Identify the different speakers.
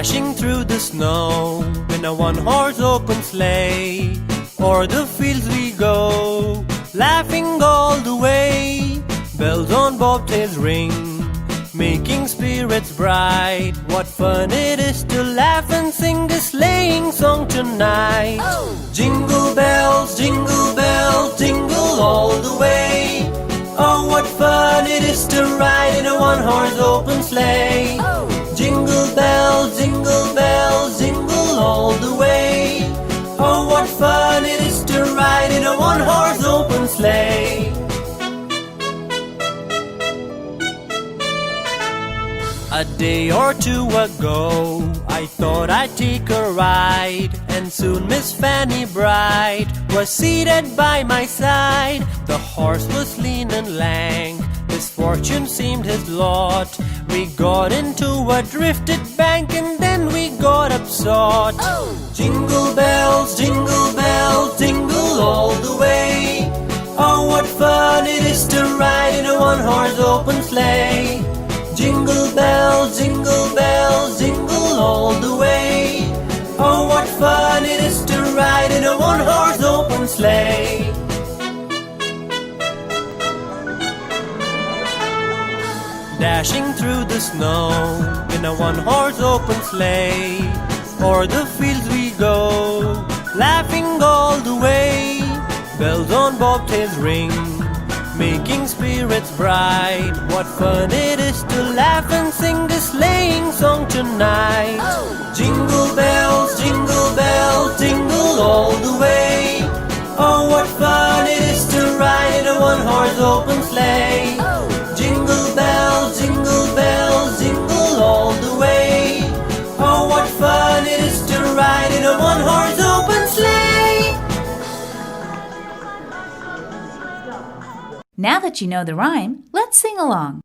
Speaker 1: Dashing through the snow in a one-horse open sleigh. O'er the fields we go, laughing all the way. Bells on bobtails ring, making spirits bright. What fun it is to laugh and sing a sleighing song tonight. Jingle bells, jingle all the way. Oh, what fun it is to ride in a one-horse open sleigh. Jingle bells, jingle all the way. Oh, what fun it is to ride in a one-horse open sleigh. A day or two ago, I thought I'd take a ride, and soon Miss Fanny Bright was seated by my side. The horse was lean and lank, misfortune seemed his lot. We got into a drifted bank, and then we got upsot. Jingle bells, jingle all the way. Oh, what fun it is to ride in a one-horse open sleigh. Jingle bells, jingle all the way. Oh, what fun it is to ride in a one-horse open sleigh. Dashing through the snow in a one-horse open sleigh. O'er the fields we go, laughing all the way. Bells on bobtails ring, making spirits bright. What fun it is to laugh and sing a sleighing song tonight. Jingle bells, jingle all the way. Oh, what fun it is to ride in a one-horse open sleigh. Jingle bells, jingle all the way. Oh, what fun it is to ride in a one-horse open sleigh.
Speaker 2: Now that you know the rhyme, let's sing along.